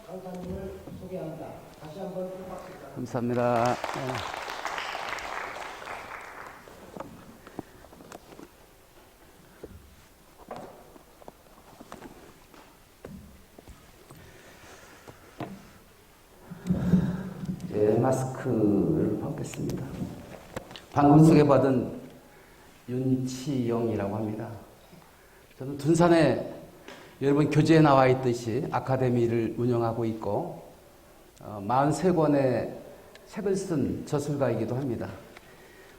강사님을 소개합니다. 다시 한번 큰 박수 부탁드립니다. 감사합니다. 마스크를 벗겠습니다. 방금 소개받은 윤치영이라고 합니다. 저는 둔산에 여러분 교재에 나와 있듯이 아카데미를 운영하고 있고 43권의 책을 쓴 저술가이기도 합니다.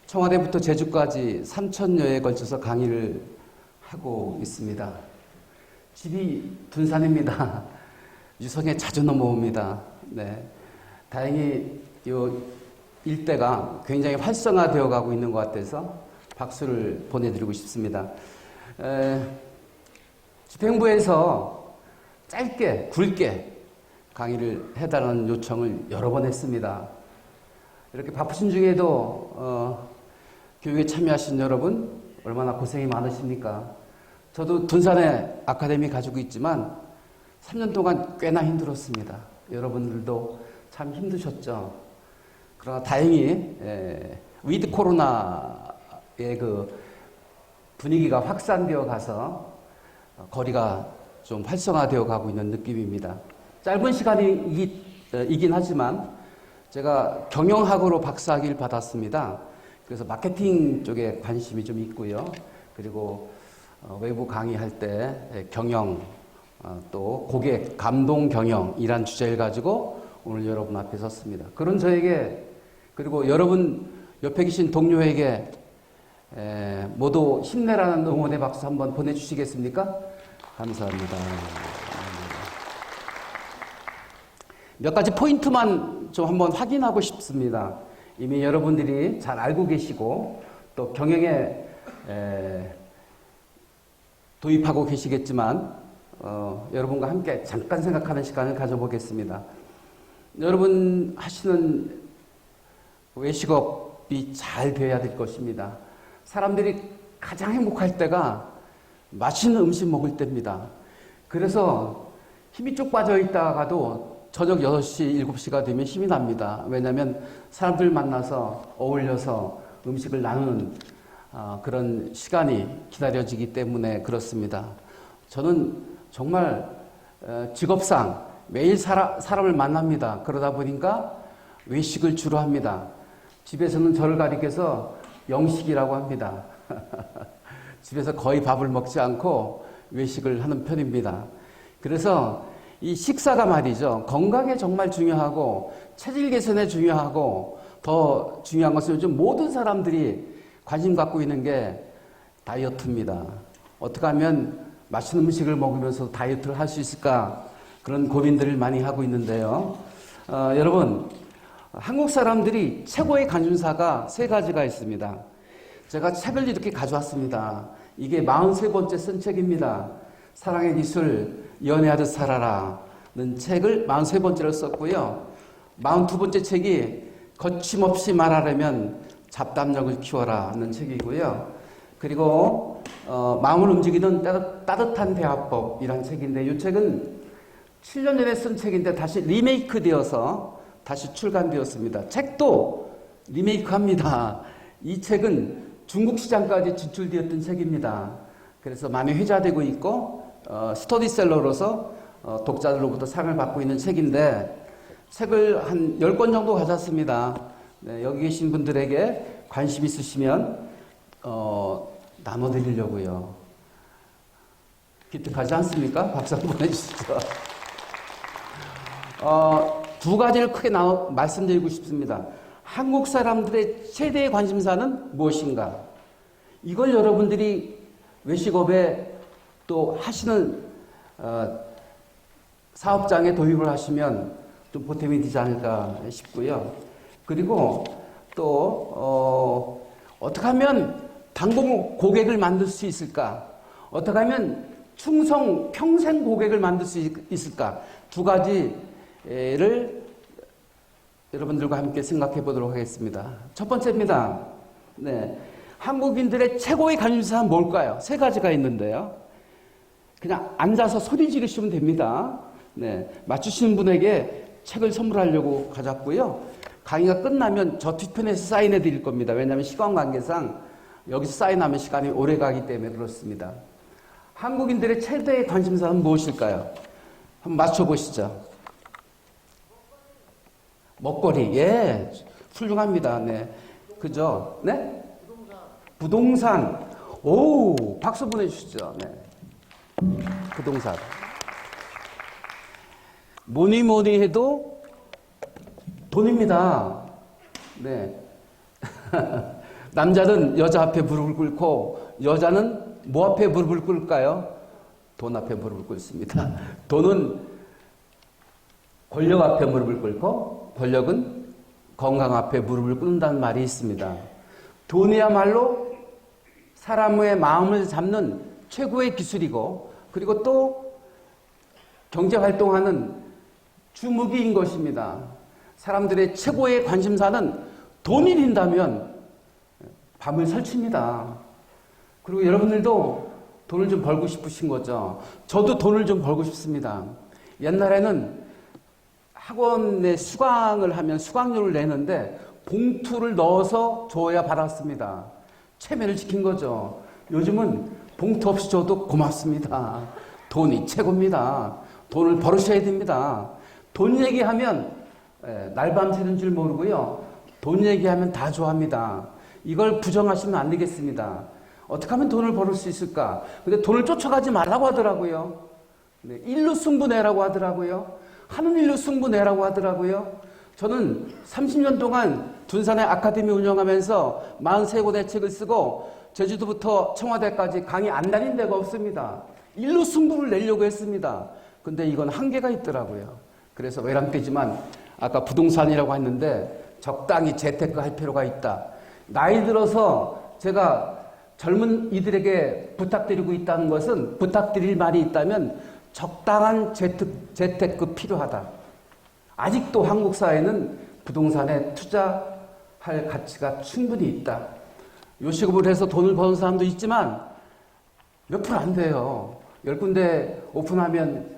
청와대부터 제주까지 3,000여에 걸쳐서 강의를 하고 있습니다. 집이 둔산입니다. 유성에 자주 넘어옵니다. 네. 다행히 이 일대가 굉장히 활성화되어 가고 있는 것 같아서 박수를 보내드리고 싶습니다. 집행부에서 짧게 굵게 강의를 해달라는 요청을 여러 번 했습니다. 이렇게 바쁘신 중에도 교육에 참여하신 여러분 얼마나 고생이 많으십니까? 저도 둔산에 아카데미 가지고 있지만 3년 동안 꽤나 힘들었습니다. 여러분들도 참 힘드셨죠. 그러나 다행히 위드 코로나의 그 분위기가 확산되어 가서 거리가 좀 활성화되어 가고 있는 느낌입니다. 짧은 시간이긴 하지만 제가 경영학으로 박사학위를 받았습니다. 그래서 마케팅 쪽에 관심이 좀 있고요. 그리고 외부 강의할 때 경영, 또 고객 감동 경영이란 주제를 가지고 오늘 여러분 앞에 섰습니다. 그런 저에게 그리고 여러분 옆에 계신 동료에게 모두 힘내라는 응원의 박수 한번 보내주시겠습니까? 감사합니다. 몇 가지 포인트만 좀 한번 확인하고 싶습니다. 이미 여러분들이 잘 알고 계시고 또 경영에 도입하고 계시겠지만 여러분과 함께 잠깐 생각하는 시간을 가져보겠습니다. 여러분 하시는 외식업이 잘 되어야 될 것입니다. 사람들이 가장 행복할 때가 맛있는 음식 먹을 때입니다. 그래서 힘이 쭉 빠져 있다가도 저녁 6시, 7시가 되면 힘이 납니다. 왜냐하면 사람들 만나서 어울려서 음식을 나누는 그런 시간이 기다려지기 때문에 그렇습니다. 저는 정말 직업상 매일 사람을 만납니다. 그러다 보니까 외식을 주로 합니다. 집에서는 저를 가리켜서 영식이라고 합니다. 집에서 거의 밥을 먹지 않고 외식을 하는 편입니다. 그래서 이 식사가 말이죠. 건강에 정말 중요하고 체질 개선에 중요하고 더 중요한 것은 요즘 모든 사람들이 관심 갖고 있는 게 다이어트입니다. 어떻게 하면 맛있는 음식을 먹으면서 다이어트를 할 수 있을까? 그런 고민들을 많이 하고 있는데요. 여러분, 한국 사람들이 최고의 관심사가 3가지가 있습니다. 제가 책을 이렇게 가져왔습니다. 이게 43번째 쓴 책입니다. 사랑의 기술, 연애하듯 살아라는 책을 43번째로 썼고요. 42번째 책이 거침없이 말하려면 잡담력을 키워라는 책이고요. 그리고 마음을 움직이는 따뜻한 대화법이라는 책인데 이 책은 7년 전에 쓴 책인데 다시 리메이크 되어서 다시 출간되었습니다. 책도 리메이크합니다. 이 책은 중국 시장까지 진출되었던 책입니다. 그래서 많이 회자되고 있고 스터디셀러로서 독자들로부터 상을 받고 있는 책인데 책을 한 10권 정도 가졌습니다. 네, 여기 계신 분들에게 관심 있으시면 나눠드리려고요. 기특하지 않습니까? 박수 한번 해주시죠. 2가지를 크게 말씀드리고 싶습니다. 한국 사람들의 최대의 관심사는 무엇인가? 이걸 여러분들이 외식업에 또 하시는 사업장에 도입을 하시면 좀 보탬이 되지 않을까 싶고요. 그리고 또 어떻게 하면 단골 고객을 만들 수 있을까? 어떻게 하면 평생 고객을 만들 수 있을까? 2가지를 여러분들과 함께 생각해 보도록 하겠습니다. 첫 번째입니다. 네. 한국인들의 최고의 관심사는 뭘까요? 3가지가 있는데요. 그냥 앉아서 소리 지르시면 됩니다. 네, 맞추시는 분에게 책을 선물하려고 가져왔고요. 강의가 끝나면 저 뒤편에서 사인해 드릴 겁니다. 왜냐하면 시간 관계상 여기서 사인하면 시간이 오래 가기 때문에 그렇습니다. 한국인들의 최대의 관심사는 무엇일까요? 한번 맞춰보시죠. 먹거리. 예, 훌륭합니다. 네. 그죠? 네? 부동산. 오, 박수 보내주시죠. 네. 부동산. 뭐니 해도 돈입니다. 네. 남자는 여자 앞에 무릎을 꿇고 여자는 뭐 앞에 무릎을 꿇을까요? 돈 앞에 무릎을 꿇습니다. 돈은 권력 앞에 무릎을 꿇고 권력은 건강 앞에 무릎을 꿇는다는 말이 있습니다. 돈이야말로 사람의 마음을 잡는 최고의 기술이고 그리고 또 경제활동하는 주무기인 것입니다. 사람들의 최고의 관심사는 돈이 된다면 밤을 설칩니다. 그리고 여러분들도 돈을 좀 벌고 싶으신 거죠. 저도 돈을 좀 벌고 싶습니다. 옛날에는 학원에 수강을 하면 수강료를 내는데 봉투를 넣어서 줘야 받았습니다. 체면을 지킨 거죠. 요즘은 봉투 없이 줘도 고맙습니다. 돈이 최고입니다. 돈을 벌으셔야 됩니다. 돈 얘기하면 날밤 새는 줄 모르고요. 돈 얘기하면 다 좋아합니다. 이걸 부정하시면 안 되겠습니다. 어떻게 하면 돈을 벌을 수 있을까? 근데 돈을 쫓아가지 말라고 하더라고요. 네, 일로 승부내라고 하더라고요. 하는 일로 승부내라고 하더라고요. 저는 30년 동안 둔산의 아카데미 운영하면서 43권의 책을 쓰고 제주도부터 청와대까지 강의 안 다닌 데가 없습니다. 일로 승부를 내려고 했습니다. 근데 이건 한계가 있더라고요. 그래서 외람되지만 아까 부동산이라고 했는데 적당히 재테크 할 필요가 있다. 나이 들어서 제가 젊은 이들에게 부탁드리고 있다는 것은 부탁드릴 말이 있다면 적당한 재테크 필요하다. 아직도 한국 사회는 부동산에 투자할 가치가 충분히 있다. 요식업을 해서 돈을 버는 사람도 있지만 몇 프로 안 돼요. 10군데 오픈하면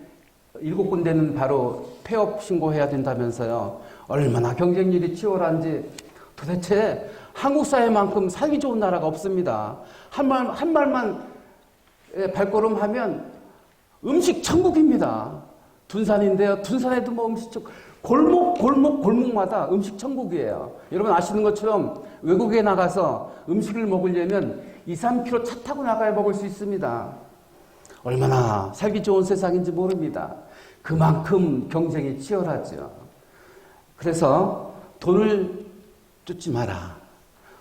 7군데는 바로 폐업 신고해야 된다면서요. 얼마나 경쟁률이 치열한지. 도대체 한국 사회만큼 살기 좋은 나라가 없습니다. 한 말만 발걸음하면 음식 천국입니다. 둔산인데요. 둔산에도 뭐 음식 천국. 골목마다 음식 천국이에요. 여러분 아시는 것처럼 외국에 나가서 음식을 먹으려면 2, 3km 차 타고 나가야 먹을 수 있습니다. 얼마나 살기 좋은 세상인지 모릅니다. 그만큼 경쟁이 치열하죠. 그래서 돈을 쫓지 마라.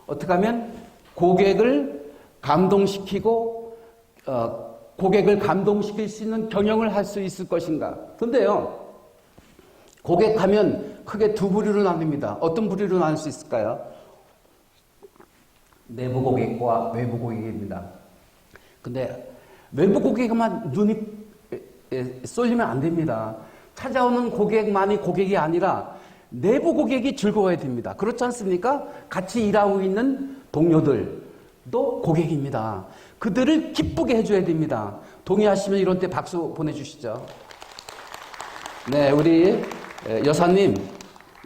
어떻게 하면 고객을 감동시키고 고객을 감동시킬 수 있는 경영을 할 수 있을 것인가. 근데요. 고객 하면 크게 두 부류로 나뉩니다. 어떤 부류로 나눌 수 있을까요? 내부 고객과 외부 고객입니다. 근데 외부 고객만 눈이 쏠리면 안 됩니다. 찾아오는 고객만이 고객이 아니라 내부 고객이 즐거워야 됩니다. 그렇지 않습니까? 같이 일하고 있는 동료들도 고객입니다. 그들을 기쁘게 해줘야 됩니다. 동의하시면 이런 때 박수 보내주시죠. 네, 우리 여사님,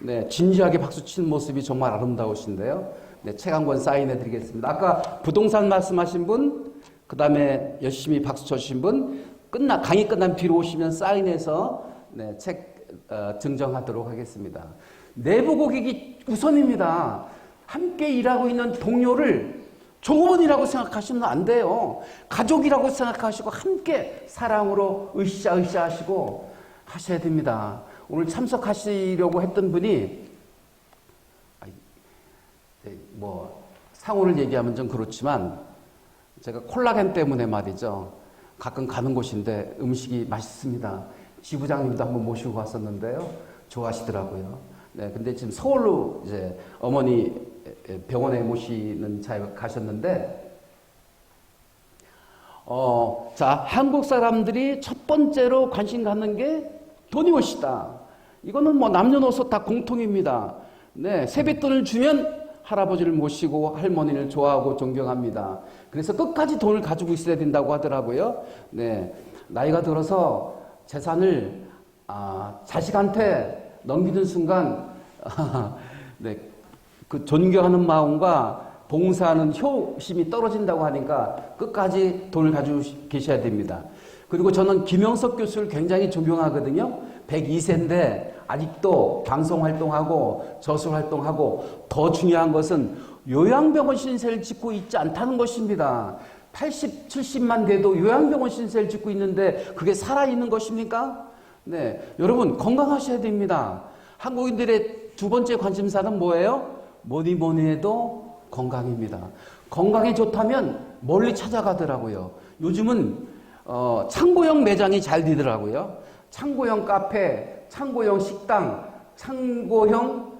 네, 진지하게 박수 치는 모습이 정말 아름다우신데요. 네, 책 한 권 사인해 드리겠습니다. 아까 부동산 말씀하신 분, 그 다음에 열심히 박수 쳐주신 분, 강의 끝난 뒤로 오시면 사인해서 네, 책 증정하도록 하겠습니다. 내부 고객이 우선입니다. 함께 일하고 있는 동료를 종업원이라고 생각하시면 안 돼요. 가족이라고 생각하시고 함께 사랑으로 으쌰으쌰 하시고 하셔야 됩니다. 오늘 참석하시려고 했던 분이 뭐 상호를 얘기하면 좀 그렇지만 제가 콜라겐 때문에 말이죠. 가끔 가는 곳인데 음식이 맛있습니다. 지부장님도 한번 모시고 갔었는데요. 좋아하시더라고요. 네, 근데 지금 서울로 이제 어머니 병원에 모시는 차에 가셨는데, 자, 한국 사람들이 첫 번째로 관심 갖는 게 돈이 무엇이다. 이거는 뭐 남녀노소 다 공통입니다. 네, 세뱃돈을 주면 할아버지를 모시고 할머니를 좋아하고 존경합니다. 그래서 끝까지 돈을 가지고 있어야 된다고 하더라고요. 네, 나이가 들어서 재산을 자식한테 넘기는 순간 네, 그 존경하는 마음과 봉사하는 효심이 떨어진다고 하니까 끝까지 돈을 가지고 계셔야 됩니다. 그리고 저는 김영석 교수를 굉장히 존경하거든요. 102세인데 아직도 방송 활동하고 저술 활동하고 더 중요한 것은 요양병원 신세를 짓고 있지 않다는 것입니다. 80, 70만 돼도 요양병원 신세를 짓고 있는데 그게 살아있는 것입니까? 네, 여러분 건강하셔야 됩니다. 한국인들의 두 번째 관심사는 뭐예요? 뭐니 해도 건강입니다. 건강이 좋다면 멀리 찾아가더라고요. 요즘은 창고형 매장이 잘 되더라고요. 창고형 카페, 창고형 식당, 창고형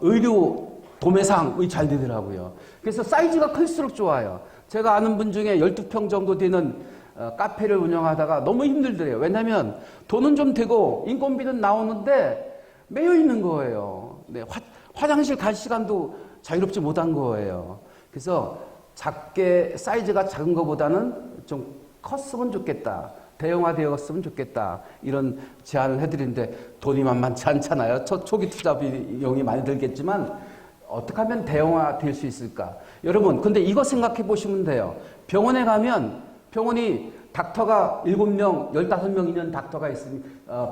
의류 도매상이 잘 되더라고요. 그래서 사이즈가 클수록 좋아요. 제가 아는 분 중에 12평 정도 되는 카페를 운영하다가 너무 힘들더래요. 왜냐하면 돈은 좀 되고 인건비는 나오는데 매여 있는 거예요. 네, 화장실 갈 시간도 자유롭지 못한 거예요. 그래서 작게 사이즈가 작은 것보다는 좀 컸으면 좋겠다. 대형화되었으면 좋겠다. 이런 제안을 해드리는데 돈이 만만치 않잖아요. 초기 투자 비용이 많이 들겠지만 어떻게 하면 대형화될 수 있을까? 여러분, 근데 이거 생각해 보시면 돼요. 병원에 가면 병원이 닥터가 7명, 15명 있는 닥터가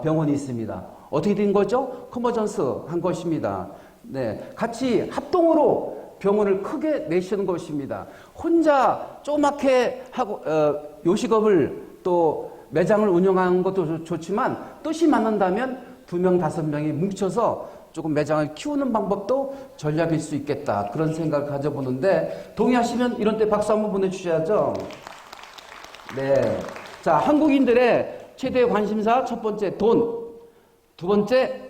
병원이 있습니다. 어떻게 된 거죠? 컨버전스 한 것입니다. 네, 같이 합동으로 병원을 크게 내시는 것입니다. 혼자 조그맣게 하고 요식업을 또 매장을 운영하는 것도 좋지만 뜻이 맞는다면 2명, 5명이 뭉쳐서 조금 매장을 키우는 방법도 전략일 수 있겠다. 그런 생각을 가져보는데 동의하시면 이런 때 박수 한번 보내주셔야죠. 네. 자, 한국인들의 최대 관심사 첫 번째 돈, 두 번째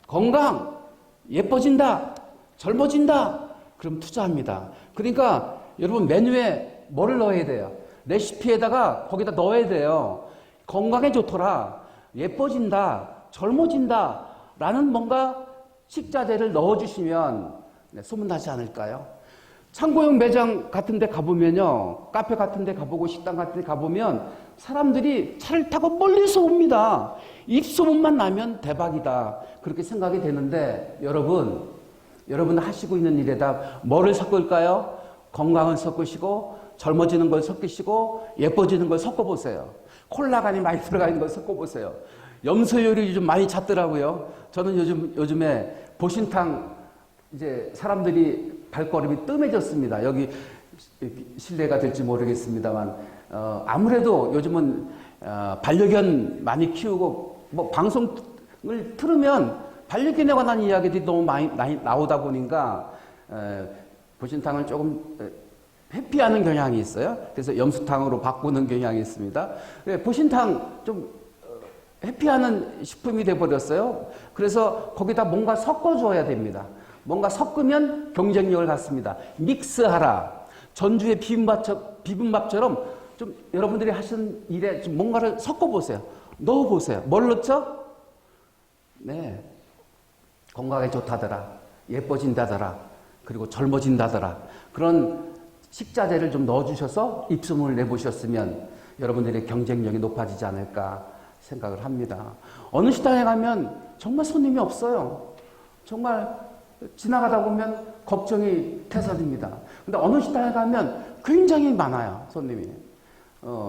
건강, 예뻐진다, 젊어진다. 그럼 투자합니다. 그러니까 여러분 메뉴에 뭐를 넣어야 돼요? 레시피에다가 거기다 넣어야 돼요. 건강에 좋더라, 예뻐진다, 젊어진다 라는 뭔가 식자재를 넣어주시면 소문나지 않을까요? 창고형 매장 같은 데 가보면요, 카페 같은 데 가보고 식당 같은 데 가보면 사람들이 차를 타고 멀리서 옵니다. 입소문만 나면 대박이다, 그렇게 생각이 되는데 여러분 하시고 있는 일에다 뭐를 섞을까요? 건강을 섞으시고 젊어지는 걸 섞으시고 예뻐지는 걸 섞어보세요. 콜라간이 많이 들어가 있는 걸 섞어보세요. 염소요리 요즘 많이 찾더라고요. 저는 요즘에 보신탕 이제 사람들이 발걸음이 뜸해졌습니다. 여기 실례가 될지 모르겠습니다만 아무래도 요즘은 반려견 많이 키우고 뭐 방송을 틀으면 반려견에 관한 이야기들이 너무 많이 나오다 보니까 보신탕을 조금 회피하는 경향이 있어요. 그래서 염소탕으로 바꾸는 경향이 있습니다. 보신탕 좀 회피하는 식품이 돼버렸어요. 그래서 거기다 뭔가 섞어줘야 됩니다. 뭔가 섞으면 경쟁력을 갖습니다. 믹스하라. 전주의 비빔밥처럼 좀 여러분들이 하시는 일에 좀 뭔가를 섞어보세요. 넣어보세요. 뭘 넣죠? 네. 건강에 좋다더라, 예뻐진다더라, 그리고 젊어진다더라. 그런 식자재를 좀 넣어주셔서 입소문을 내보셨으면 여러분들의 경쟁력이 높아지지 않을까 생각을 합니다. 어느 식당에 가면 정말 손님이 없어요. 정말 지나가다 보면 걱정이 태산입니다. 근데 어느 식당에 가면 굉장히 많아요, 손님이.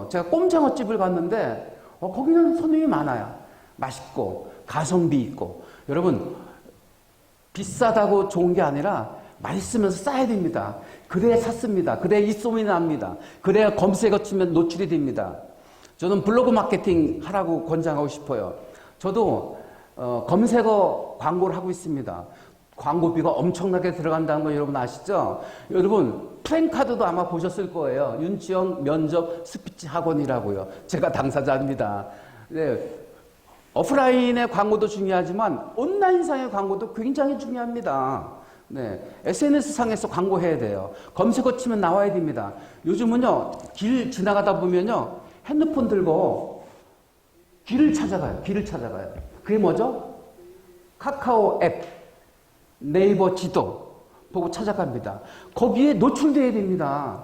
제가 꼼장어집을 갔는데 거기는 손님이 많아요. 맛있고 가성비 있고. 여러분, 비싸다고 좋은 게 아니라 맛있으면서 싸야 됩니다. 그래야 샀습니다. 그래야 입소문이 납니다. 그래야 검색어 치면 노출이 됩니다. 저는 블로그 마케팅 하라고 권장하고 싶어요. 저도 검색어 광고를 하고 있습니다. 광고비가 엄청나게 들어간다는 거 여러분 아시죠? 여러분 플랜카드도 아마 보셨을 거예요. 윤지영 면접 스피치 학원이라고요. 제가 당사자입니다. 네. 오프라인의 광고도 중요하지만 온라인상의 광고도 굉장히 중요합니다. 네. SNS상에서 광고해야 돼요. 검색어 치면 나와야 됩니다. 요즘은요, 길 지나가다 보면요, 핸드폰 들고 길을 찾아가요. 그게 뭐죠? 카카오 앱, 네이버 지도 보고 찾아갑니다. 거기에 노출되어야 됩니다.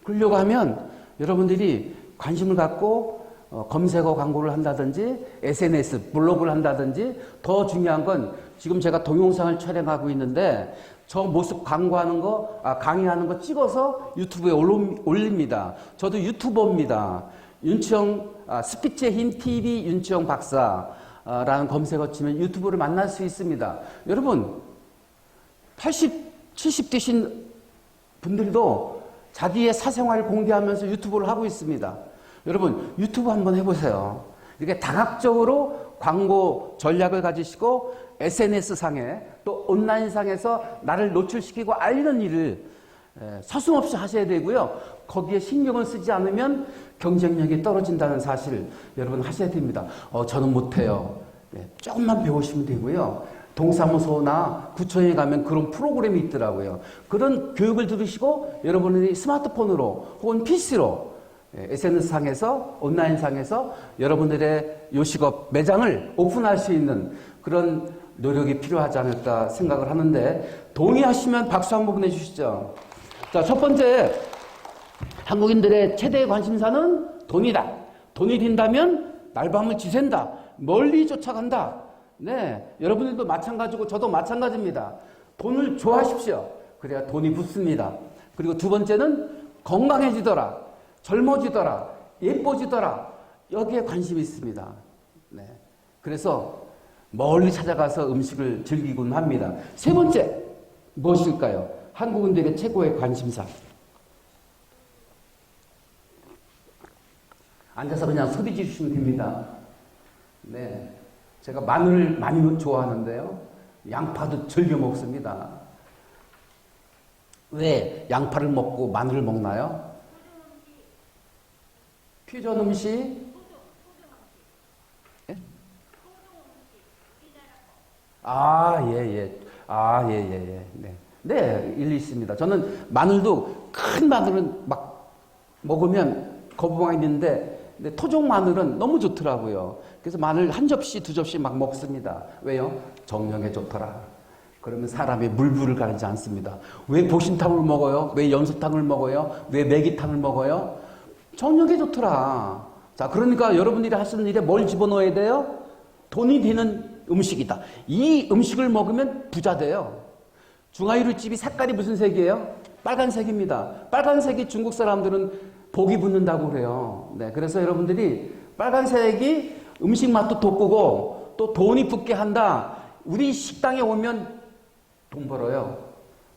그러려고 하면 여러분들이 관심을 갖고 검색어 광고를 한다든지 SNS, 블로그를 한다든지 더 중요한 건 지금 제가 동영상을 촬영하고 있는데 저 모습 광고하는 거, 강의하는 거 찍어서 유튜브에 올립니다. 저도 유튜버입니다. 윤치영, 스피치의 힘 TV 윤치영 박사라는 검색어 치면 유튜브를 만날 수 있습니다. 여러분, 80, 70 되신 분들도 자기의 사생활을 공개하면서 유튜브를 하고 있습니다. 여러분, 유튜브 한번 해보세요. 이렇게 다각적으로 광고 전략을 가지시고 SNS상에 또 온라인상에서 나를 노출시키고 알리는 일을 서슴없이 하셔야 되고요. 거기에 신경을 쓰지 않으면 경쟁력이 떨어진다는 사실 여러분 하셔야 됩니다. 저는 못해요. 조금만 배우시면 되고요. 동사무소나 구청에 가면 그런 프로그램이 있더라고요. 그런 교육을 들으시고 여러분들이 스마트폰으로 혹은 PC로 SNS상에서 온라인상에서 여러분들의 요식업 매장을 오픈할 수 있는 그런 노력이 필요하지 않을까 생각을 하는데 동의하시면 박수 한번 보내주시죠. 자, 첫 번째 한국인들의 최대의 관심사는 돈이다. 돈이 든다면 날밤을 지샌다. 멀리 쫓아간다. 네, 여러분들도 마찬가지고 저도 마찬가지입니다. 돈을 좋아하십시오. 그래야 돈이 붙습니다. 그리고 두 번째는 건강해지더라. 젊어지더라. 예뻐지더라. 여기에 관심이 있습니다. 네, 그래서 멀리 찾아가서 음식을 즐기곤 합니다. 세 번째 무엇일까요? 한국인들의 최고의 관심사. 앉아서 그냥 소리 지르시면 됩니다. 네, 제가 마늘을 많이 좋아하는데요. 양파도 즐겨 먹습니다. 왜 양파를 먹고 마늘을 먹나요? 퓨전 음식? 예? 네. 네, 일리 있습니다. 저는 마늘도 큰 마늘은 막 먹으면 거부감이 있는데 토종 마늘은 너무 좋더라고요. 그래서 마늘 한 접시, 두 접시 막 먹습니다. 왜요? 정력에 좋더라. 그러면 사람이 물불을 가리지 않습니다. 왜 보신탕을 먹어요? 왜 연소탕을 먹어요? 왜 매기탕을 먹어요? 정력에 좋더라. 자, 그러니까 여러분들이 하시는 일에 뭘 집어넣어야 돼요? 돈이 되는 음식이다. 이 음식을 먹으면 부자 돼요. 중화요리집이 색깔이 무슨 색이에요? 빨간색입니다. 빨간색이 중국 사람들은 복이 붙는다고 그래요. 네, 그래서 여러분들이 빨간색이 음식 맛도 돋구고 또 돈이 붙게 한다. 우리 식당에 오면 돈 벌어요.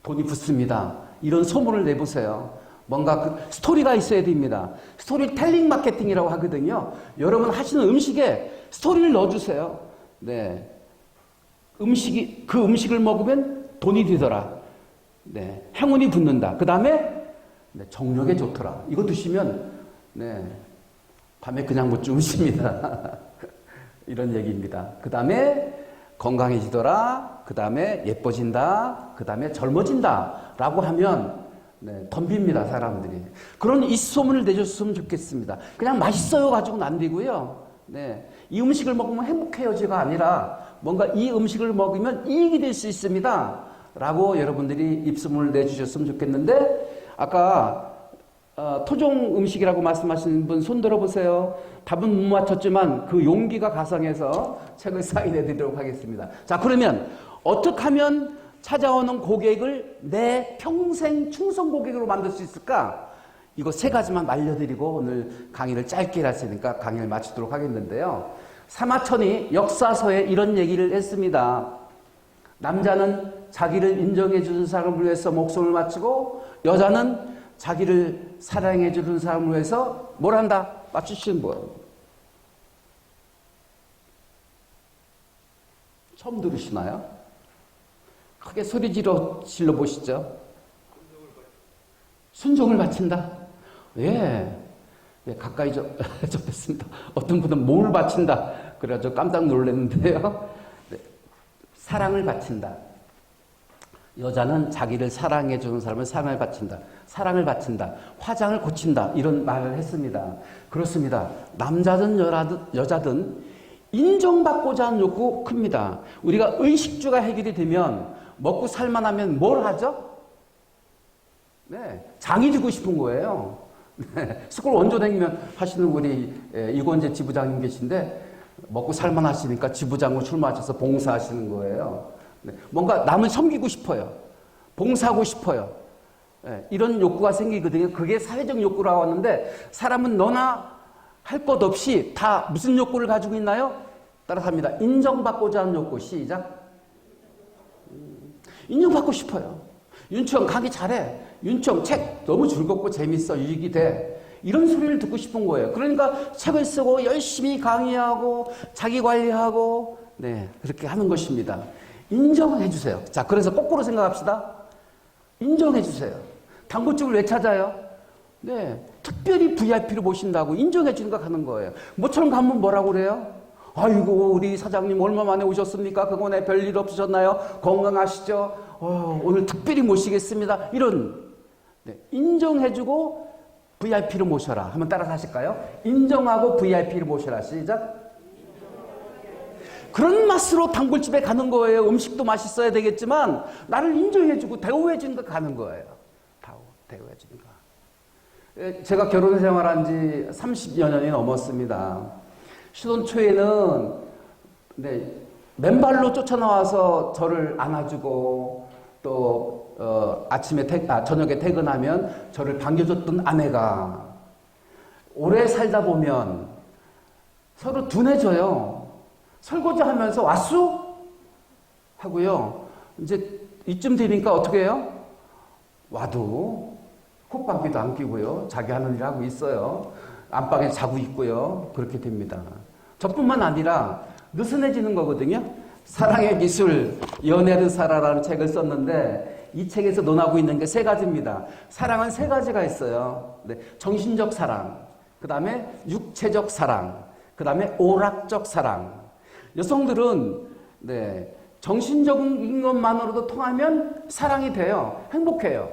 돈이 붙습니다. 이런 소문을 내보세요. 뭔가 그 스토리가 있어야 됩니다. 스토리텔링 마케팅이라고 하거든요. 여러분 하시는 음식에 스토리를 넣어주세요. 네, 그 음식을 먹으면 돈이 되더라. 네, 행운이 붙는다. 그 다음에 정력에 좋더라. 이거 드시면 밤에 그냥 못 주무십니다. 이런 얘기입니다. 그 다음에 건강해지더라. 그 다음에 예뻐진다. 그 다음에 젊어진다. 라고 하면 덤빕니다, 사람들이. 그런 이 소문을 내줬으면 좋겠습니다. 그냥 맛있어요 가지고는 안 되고요. 네, 이 음식을 먹으면 행복해요지가 아니라 뭔가 이 음식을 먹으면 이익이 될 수 있습니다. 라고 여러분들이 입소문을 내주셨으면 좋겠는데 아까 토종 음식이라고 말씀하시는 분 손 들어보세요. 답은 못 맞췄지만 그 용기가 가상해서 책을 사인해 드리도록 하겠습니다. 자, 그러면 어떻게 하면 찾아오는 고객을 내 평생 충성 고객으로 만들 수 있을까? 이거 세 가지만 알려드리고 오늘 강의를 짧게 했으니까 강의를 마치도록 하겠는데요. 사마천이 역사서에 이런 얘기를 했습니다. 남자는 자기를 인정해 주는 사람을 위해서 목숨을 바치고 여자는 자기를 사랑해 주는 사람을 위해서 뭘 한다? 맞추시는 분. 처음 들으시나요? 크게 소리 질러 보시죠. 순종을 바친다. 예, 가까이 좀 됐습니다. 어떤 분은 몸을 바친다. 그래가지고 깜짝 놀랐는데요. 네, 사랑을 바친다. 여자는 자기를 사랑해 주는 사람을 사랑을 바친다. 사랑을 바친다. 화장을 고친다. 이런 말을 했습니다. 그렇습니다. 남자든 여자든 인정받고자 하는 욕구 큽니다. 우리가 의식주가 해결이 되면 먹고 살만하면 뭘 하죠? 네, 장이 되고 싶은 거예요. 스쿨 원조냉면 하시는 우리 이건재 지부장님 계신데 먹고 살만 하시니까 지부장으로 출마하셔서 봉사하시는 거예요. 네, 뭔가 남을 섬기고 싶어요. 봉사하고 싶어요. 이런 욕구가 생기거든요. 그게 사회적 욕구라고 하는데 사람은 너나 할 것 없이 다 무슨 욕구를 가지고 있나요? 따라합니다. 인정받고자 하는 욕구. 시작. 인정받고 싶어요. 윤청 강의 잘해. 윤청 책 너무 즐겁고 재밌어. 유익이 돼. 이런 소리를 듣고 싶은 거예요. 그러니까 책을 쓰고 열심히 강의하고 자기 관리하고 네, 그렇게 하는 것입니다. 인정해 주세요. 자, 그래서 거꾸로 생각합시다. 인정해 주세요. 단골집을 왜 찾아요? 네, 특별히 VIP를 모신다고 인정해 주니까 가는 거예요. 모처럼 가면 뭐라고 그래요? 아이고 우리 사장님 얼마 만에 오셨습니까? 그동안에 별일 없으셨나요? 건강하시죠? 오늘 특별히 모시겠습니다. 이런 네, 인정해주고 VIP를 모셔라. 한번 따라서 하실까요? 인정하고 VIP를 모셔라. 시작. 그런 맛으로 단골집에 가는 거예요. 음식도 맛있어야 되겠지만 나를 인정해주고 대우해주니까 가는 거예요. 대우해주니까. 제가 결혼 생활한 지 30여 년이 넘었습니다. 신혼 초에는 네, 맨발로 쫓아나와서 저를 안아주고 또 저녁에 퇴근하면 저를 반겨줬던 아내가 오래 살다 보면 서로 둔해져요. 설거지하면서 왔수? 하고요. 이제 이쯤 되니까 어떻게 해요? 와도 콧방귀도 안 끼고요. 자기 하는 일 하고 있어요. 안방에 자고 있고요. 그렇게 됩니다. 저뿐만 아니라 느슨해지는 거거든요. 사랑의 기술, 연애를 살아라는 책을 썼는데 이 책에서 논하고 있는 게 세 가지입니다. 사랑은 세 가지가 있어요. 네, 정신적 사랑, 그 다음에 육체적 사랑, 그 다음에 오락적 사랑. 여성들은 네, 정신적인 것만으로도 통하면 사랑이 돼요. 행복해요.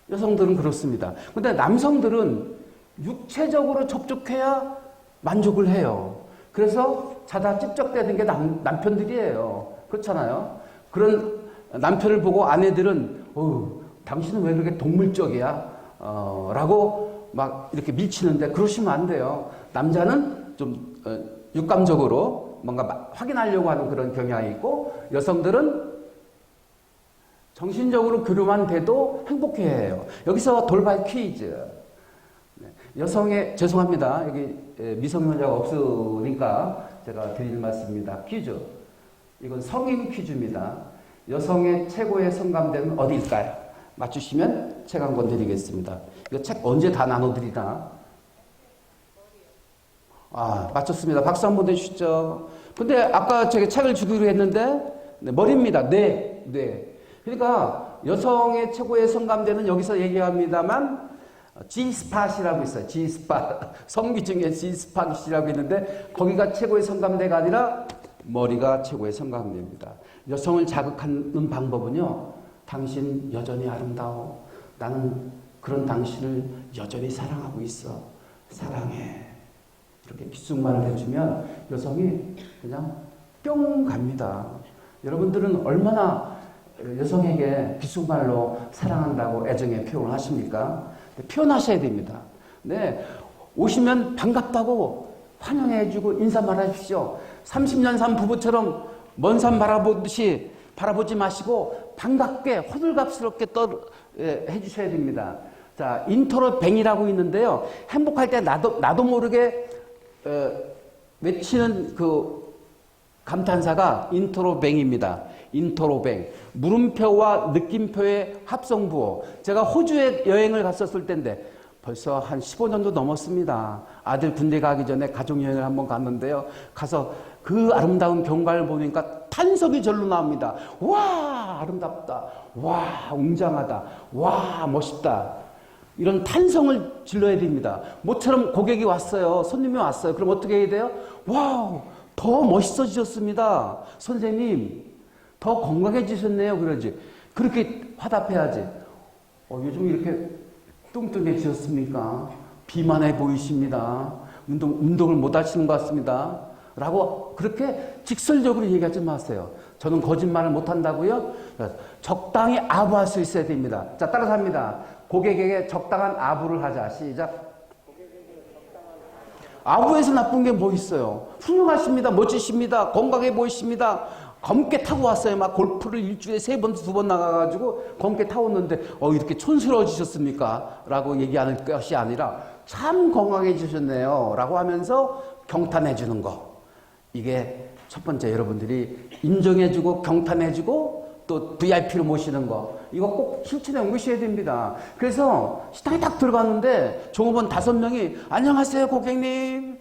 여성들은 그렇습니다. 그런데 남성들은 육체적으로 접촉해야 만족을 해요. 그래서 자다 찝쩍대는 게 남편들이에요. 그렇잖아요. 그런 남편을 보고 아내들은 당신은 왜 그렇게 동물적이야? 라고 막 이렇게 밀치는데 그러시면 안 돼요. 남자는 좀 육감적으로 뭔가 확인하려고 하는 그런 경향이 있고 여성들은 정신적으로 교류만 돼도 행복해해요. 여기서 돌발 퀴즈. 여성의 죄송합니다. 여기 미성년자가 없으니까 제가 드릴 말씀입니다. 퀴즈. 이건 성인 퀴즈입니다. 여성의 최고의 성감대는 어디일까요? 맞추시면 책 한 권 드리겠습니다. 이거 책 언제 다 나눠드리나? 맞췄습니다. 박수 한번 내주시죠. 근데 아까 제가 책을 주기로 했는데 네, 머리입니다. 뇌. 그러니까 여성의 최고의 성감대는 여기서 얘기합니다만 G스팟이라고 있어요. G스팟. 성기 중에 G스팟이라고 있는데 거기가 최고의 성감대가 아니라 머리가 최고의 성감대입니다. 여성을 자극하는 방법은요. 당신 여전히 아름다워. 나는 그런 당신을 여전히 사랑하고 있어. 사랑해. 이렇게 귓속말을 해주면 여성이 그냥 뿅 갑니다. 여러분들은 얼마나 여성에게 귓속말로 사랑한다고 애정의 표현을 하십니까? 표현하셔야 됩니다. 네, 오시면 반갑다고 환영해주고 인사 말하십시오. 30년 산 부부처럼 먼 산 바라보듯이 바라보지 마시고 반갑게 호들갑스럽게 해주셔야 됩니다. 자, 인트로뱅이라고 있는데요. 행복할 때 나도 모르게 외치는 그 감탄사가 인트로뱅입니다. 인트로뱅. 물음표와 느낌표의 합성부호. 제가 호주에 여행을 갔었을 때인데 벌써 한 15년도 넘었습니다. 아들 군대 가기 전에 가족여행을 한번 갔는데요. 가서 그 아름다운 경관을 보니까 탄성이 절로 나옵니다. 와, 아름답다. 와, 웅장하다. 와, 멋있다. 이런 탄성을 질러야 됩니다. 모처럼 고객이 왔어요. 손님이 왔어요. 그럼 어떻게 해야 돼요? 와우, 더 멋있어지셨습니다. 선생님, 더 건강해지셨네요. 그러지. 그렇게 화답해야지. 요즘 이렇게 뚱뚱해지셨습니까? 비만해 보이십니다. 운동을 못 하시는 것 같습니다. 라고 그렇게 직설적으로 얘기하지 마세요. 저는 거짓말을 못한다고요? 적당히 아부할 수 있어야 됩니다. 자, 따라서 합니다. 고객에게 적당한 아부를 하자. 시작. 아부에서 나쁜 게 뭐 있어요? 훌륭하십니다. 멋지십니다. 건강해 보이십니다. 검게 타고 왔어요. 막 골프를 일주일에 3번, 2번 나가가지고 검게 타고 왔는데 이렇게 촌스러워지셨습니까? 라고 얘기하는 것이 아니라 참 건강해지셨네요. 라고 하면서 경탄해주는 거. 이게 첫 번째 여러분들이 인정해주고 경탄해주고 또 VIP로 모시는 거. 이거 꼭 실천에 옮기셔야 됩니다. 그래서 식당에 딱 들어갔는데 종업원 5명이 안녕하세요 고객님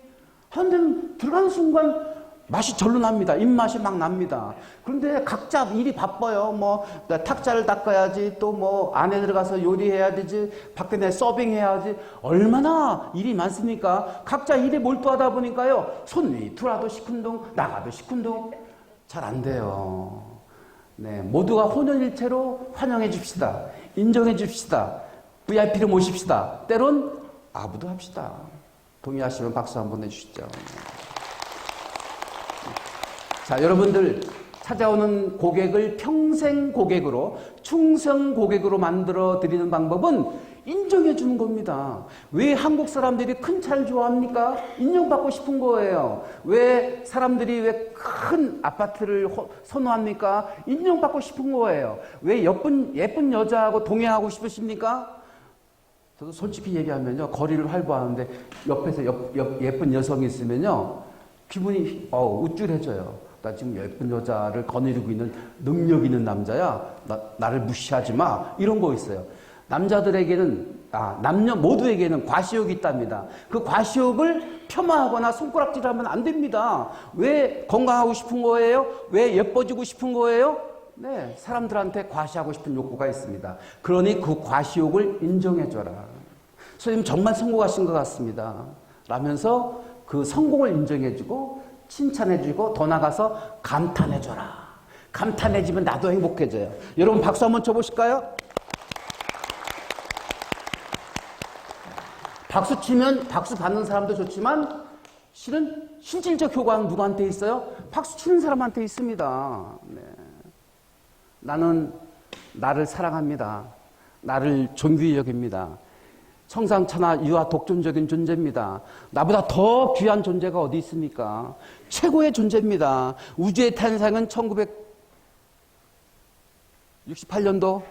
하는데 들어가는 순간 맛이 절로 납니다. 입맛이 막 납니다. 그런데 각자 일이 바빠요. 뭐 탁자를 닦아야지, 또 뭐 안에 들어가서 요리해야 되지, 밖에 내 서빙해야지. 얼마나 일이 많습니까? 각자 일에 몰두하다 보니까요. 손이 들어와도 시큰둥, 나가도 시큰둥. 잘 안 돼요. 네, 모두가 혼연일체로 환영해 줍시다. 인정해 줍시다. VIP를 모십시다. 때론 아부도 합시다. 동의하시면 박수 한번 해주시죠. 자, 여러분들 찾아오는 고객을 평생 고객으로, 충성 고객으로 만들어 드리는 방법은 인정해 주는 겁니다. 왜 한국 사람들이 큰 차를 좋아합니까? 인정받고 싶은 거예요. 왜 사람들이 왜 큰 아파트를 선호합니까? 인정받고 싶은 거예요. 왜 예쁜 여자하고 동행하고 싶으십니까? 저도 솔직히 얘기하면요, 거리를 활보하는데 옆에서 예쁜 여성이 있으면요, 기분이 우쭐해져요. 나 지금 예쁜 여자를 거느리고 있는 능력 있는 남자야. 나를 무시하지 마. 이런 거 있어요. 남자들에게는, 남녀 모두에게는 과시욕이 있답니다. 그 과시욕을 폄하하거나 손가락질하면 안 됩니다. 왜 건강하고 싶은 거예요? 왜 예뻐지고 싶은 거예요? 네, 사람들한테 과시하고 싶은 욕구가 있습니다. 그러니 그 과시욕을 인정해줘라. 선생님 정말 성공하신 것 같습니다. 라면서 그 성공을 인정해주고 칭찬해주고 더 나가서 감탄해줘라. 감탄해주면 나도 행복해져요. 여러분 박수 한번 쳐보실까요? 박수 치면 박수 받는 사람도 좋지만 실은 실질적 효과는 누구한테 있어요? 박수 치는 사람한테 있습니다. 네. 나는 나를 사랑합니다. 나를 존귀히 여깁니다. 청상천하 유아 독존적인 존재입니다. 나보다 더 귀한 존재가 어디 있습니까? 최고의 존재입니다. 우주의 탄생은 1968년도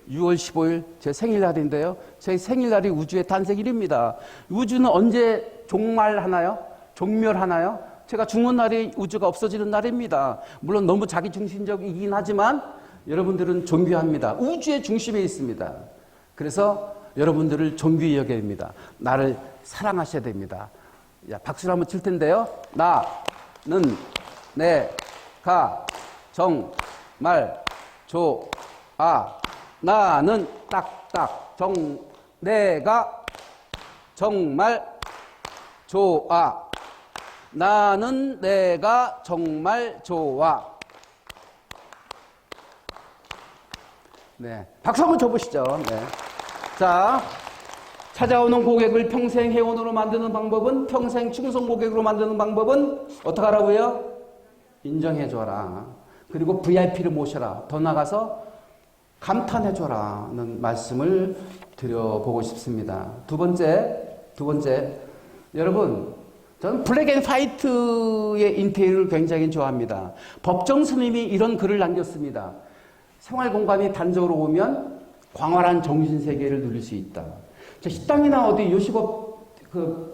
6월 15일 제 생일날인데요. 제 생일날이 우주의 탄생일입니다. 우주는 언제 종말하나요? 종멸하나요? 제가 죽는 날이 우주가 없어지는 날입니다. 물론 너무 자기중심적이긴 하지만 여러분들은 존귀합니다. 우주의 중심에 있습니다. 그래서 여러분들을 존귀히 여겨야 됩니다. 나를 사랑하셔야 됩니다. 야, 박수를 한번 칠 텐데요. 나는 내가 정말 좋아. 나는 딱딱 내가 정말 좋아. 나는 내가 정말 좋아. 네, 박수 한번 쳐보시죠. 네. 자, 찾아오는 고객을 평생 회원으로 만드는 방법은, 평생 충성 고객으로 만드는 방법은 어떻게 하라고요? 인정해줘라. 그리고 VIP를 모셔라. 더 나가서 감탄해줘라는 말씀을 드려보고 싶습니다. 두 번째, 여러분, 저는 블랙 앤 화이트의 인테리어를 굉장히 좋아합니다. 법정 스님이 이런 글을 남겼습니다. 생활 공간이 단적으로 오면 광활한 정신세계를 누릴 수 있다. 식당이나 어디 요식업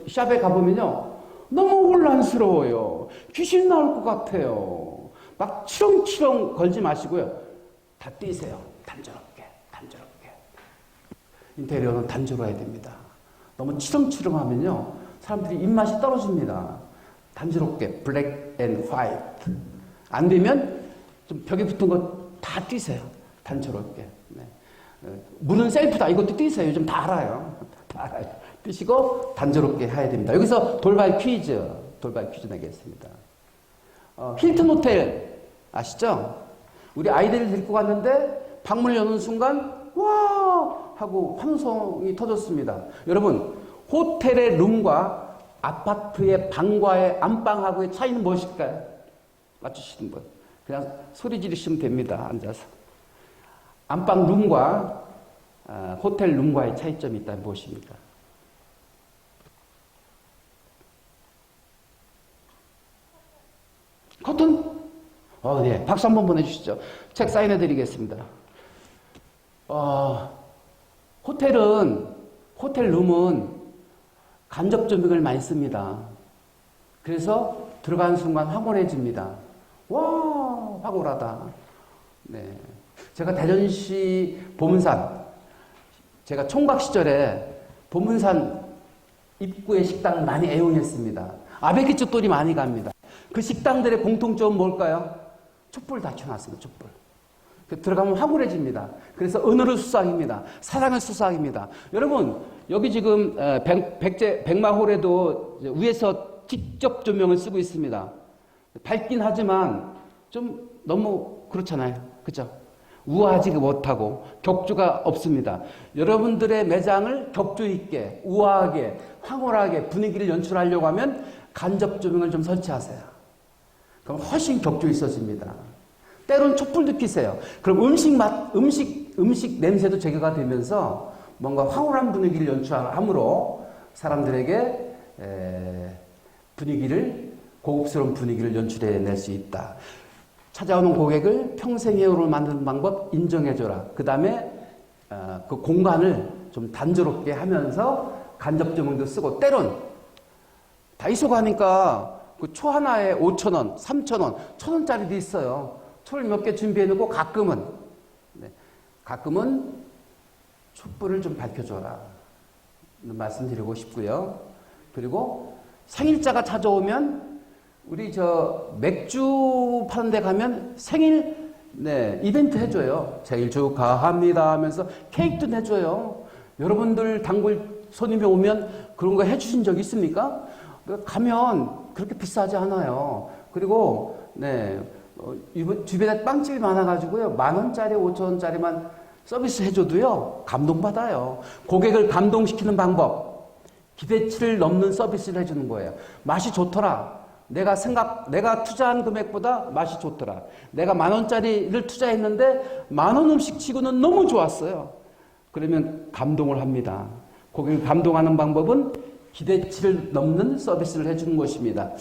샵에 가보면요, 너무 혼란스러워요. 귀신 나올 것 같아요. 막 치렁치렁 걸지 마시고요. 다 뛰세요. 단조롭게. 인테리어는 단조로워야 됩니다. 너무 치렁치렁하면요, 사람들이 입맛이 떨어집니다. 단조롭게 블랙 앤 화이트. 안 되면 좀 벽에 붙은 거 다 뛰세요. 단조롭게. 네. 문은 셀프다. 이것도 뛰세요. 요즘 다 알아요. 뛰시고 단조롭게 해야 됩니다. 여기서 돌발 퀴즈 내겠습니다. 힐튼 호텔 아시죠? 우리 아이들을 데리고 갔는데 방문을 여는 순간 와 하고 환호성이 터졌습니다. 여러분, 호텔의 룸과 아파트의 방과의 안방하고의 차이는 무엇일까요? 맞추시는 분. 그냥 소리 지르시면 됩니다. 앉아서. 안방 룸과 호텔 룸과의 차이점이 있다면 무엇입니까? 커튼? 네. 박수 한번 보내주시죠. 책 사인해 드리겠습니다. 호텔 룸은 간접 조명을 많이 씁니다. 그래서 들어가는 순간 황홀해집니다. 와, 황홀하다. 네. 제가 대전시 보문산, 제가 총각 시절에 보문산 입구의 식당을 많이 애용했습니다. 아베키초돌이 많이 갑니다. 그 식당들의 공통점은 뭘까요? 촛불 닫혀놨습니다. 촛불. 들어가면 황홀해집니다. 그래서 은으로 수상입니다. 사랑의 수상입니다. 여러분, 여기 지금 백마홀에도 위에서 직접 조명을 쓰고 있습니다. 밝긴 하지만 좀 너무 그렇잖아요. 그죠? 우아하지 못하고 격주가 없습니다. 여러분들의 매장을 격주 있게, 우아하게, 황홀하게 분위기를 연출하려고 하면 간접 조명을 좀 설치하세요. 그럼 훨씬 격조 있어집니다. 때론 촛불도 켜세요. 그럼 음식 냄새도 제거가 되면서 뭔가 황홀한 분위기를 연출함으로 사람들에게 고급스러운 분위기를 연출해낼 수 있다. 찾아오는 고객을 평생이어로 만드는 방법 인정해줘라. 그 다음에 그 공간을 좀 단조롭게 하면서 간접 조명도 쓰고, 때론 다이소 가니까 그 초 하나에 5,000원, 3,000원, 1,000원짜리도 있어요. 초를 몇 개 준비해놓고 가끔은 촛불을 좀 밝혀줘라 말씀드리고 싶고요. 그리고 생일자가 찾아오면 우리 맥주 파는 데 가면 생일 이벤트 해줘요. 생일 축하합니다 하면서 케이크도 내줘요. 여러분들 단골 손님이 오면 그런 거 해주신 적 있습니까? 가면 그렇게 비싸지 않아요. 그리고 주변에 빵집이 많아가지고요, 10,000원짜리, 5,000원짜리만 서비스 해줘도요 감동받아요. 고객을 감동시키는 방법, 기대치를 넘는 서비스를 해주는 거예요. 맛이 좋더라. 내가 투자한 금액보다 맛이 좋더라. 내가 10,000원짜리를 투자했는데 10,000원 음식 치고는 너무 좋았어요. 그러면 감동을 합니다. 고객을 감동하는 방법은 기대치를 넘는 서비스를 해주는 것입니다.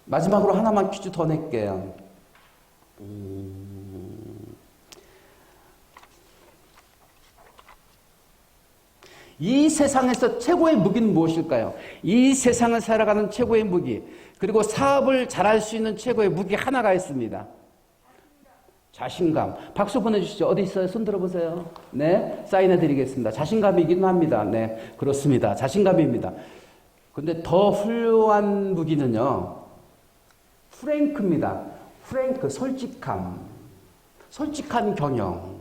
마지막으로 하나만 퀴즈 더 낼게요. 이 세상에서 최고의 무기는 무엇일까요? 이 세상을 살아가는 최고의 무기, 그리고 사업을 잘할 수 있는 최고의 무기 하나가 있습니다. 자신감. 박수 보내주시죠. 어디 있어요? 손 들어보세요. 네, 사인해 드리겠습니다. 자신감이긴 합니다. 네, 그렇습니다. 자신감입니다. 근데 더 훌륭한 무기는요, 프랭크입니다. 프랭크, 솔직함. 솔직한 경영.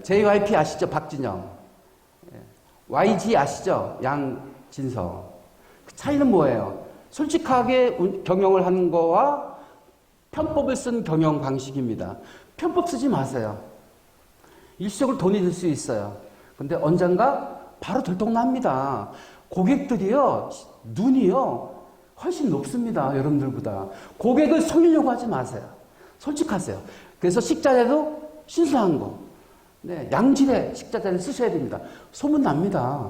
JYP 아시죠? 박진영. YG 아시죠? 양진서. 그 차이는 뭐예요? 솔직하게 경영을 하는 거와 편법을 쓴 경영 방식입니다. 편법 쓰지 마세요. 일시적으로 돈이 들 수 있어요. 근데 언젠가 바로 들통납니다. 고객들이요, 눈이요, 훨씬 높습니다. 여러분들보다. 고객을 속이려고 하지 마세요. 솔직하세요. 그래서 식자재도 신선한 거. 양질의 식자재를 쓰셔야 됩니다. 소문납니다.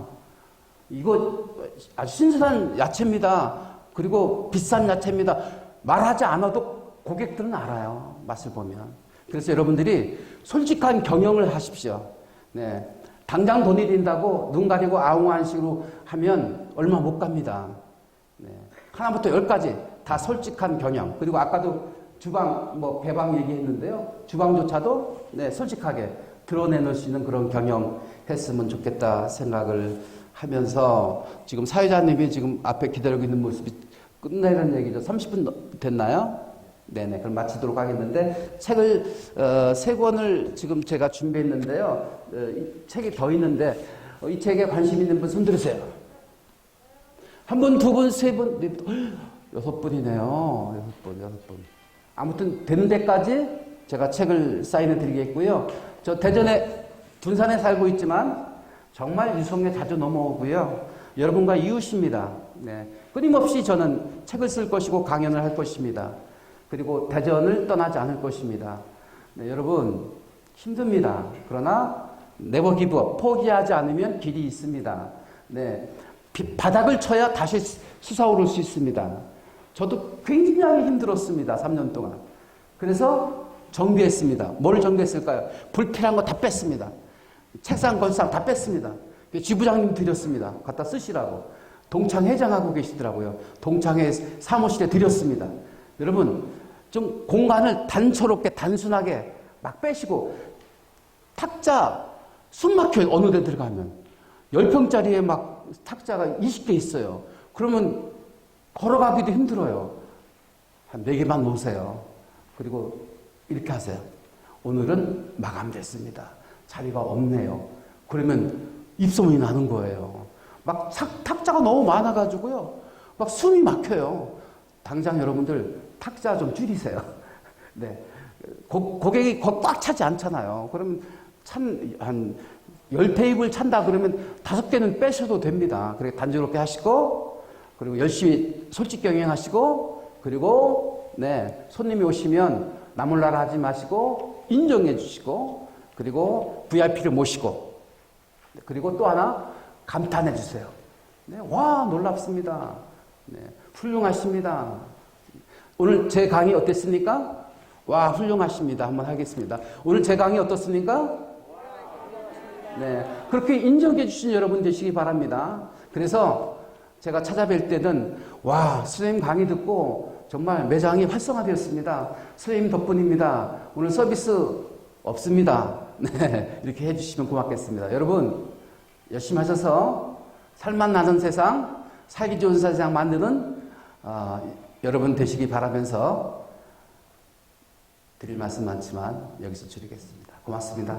이거 아주 신선한 야채입니다. 그리고 비싼 야채입니다. 말하지 않아도 고객들은 알아요. 맛을 보면. 그래서 여러분들이 솔직한 경영을 하십시오. 당장 돈이 든다고 눈 가리고 아웅한 식으로 하면 얼마 못 갑니다. 하나부터 10까지 다 솔직한 경영. 그리고 아까도 주방, 개방 얘기했는데요. 주방조차도 솔직하게 드러내놓을 수 있는 그런 경영 했으면 좋겠다 생각을 하면서, 지금 사회자님이 지금 앞에 기다리고 있는 모습이 끝내는 얘기죠. 30분 됐나요? 네네. 그럼 마치도록 하겠는데, 책을, 3권을 지금 제가 준비했는데요. 이 책이 더 있는데, 이 책에 관심 있는 분 손 들으세요. 한 분, 두 분, 세 분, 네 분, 6분이네요. 6분. 아무튼 되는 데까지 제가 책을 사인해 드리겠고요. 저 대전에, 둔산에 살고 있지만 정말 유성에 자주 넘어오고요. 여러분과 이웃입니다. 끊임없이 저는 책을 쓸 것이고 강연을 할 것입니다. 그리고 대전을 떠나지 않을 것입니다. 네, 여러분 힘듭니다. 그러나 네버 기브 업, 포기하지 않으면 길이 있습니다. 네, 바닥을 쳐야 다시 솟아오를 수 있습니다. 저도 굉장히 힘들었습니다. 3년 동안. 그래서 정비했습니다. 뭘 정비했을까요? 불필요한 거 다 뺐습니다. 책상, 건상 다 뺐습니다. 지부장님 드렸습니다. 갖다 쓰시라고. 동창 회장하고 계시더라고요. 동창회 사무실에 드렸습니다. 여러분, 좀 공간을 단초롭게, 단순하게 막 빼시고, 탁자, 숨 막혀요. 어느 데 들어가면. 10평짜리에 막 탁자가 20개 있어요. 그러면 걸어가기도 힘들어요. 한 4개만 놓으세요. 그리고 이렇게 하세요. 오늘은 마감됐습니다. 자리가 없네요. 그러면 입소문이 나는 거예요. 막 탁자가 너무 많아가지고요. 막 숨이 막혀요. 당장 여러분들 탁자 좀 줄이세요. 네. 고객이 꽉 차지 않잖아요. 그러면 한 10테이블 찬다 그러면 5개는 빼셔도 됩니다. 그렇게 단조롭게 하시고, 그리고 열심히 솔직 경영하시고, 그리고, 네, 손님이 오시면 나몰라라 하지 마시고, 인정해 주시고, 그리고 VIP를 모시고, 그리고 또 하나, 감탄해 주세요. 네, 와, 놀랍습니다. 네, 훌륭하십니다. 오늘 제 강의 어땠습니까? 와, 훌륭하십니다. 한번 하겠습니다. 오늘 제 강의 어떻습니까? 네, 그렇게 인정해 주신 여러분 되시기 바랍니다. 그래서 제가 찾아뵐 때는 와, 선생님 강의 듣고 정말 매장이 활성화되었습니다. 선생님 덕분입니다. 오늘 서비스 없습니다. 네, 이렇게 해주시면 고맙겠습니다. 여러분 열심히 하셔서 살맛 나는 세상, 살기 좋은 세상 만드는 여러분 되시기 바라면서 드릴 말씀 많지만 여기서 줄이겠습니다. 고맙습니다.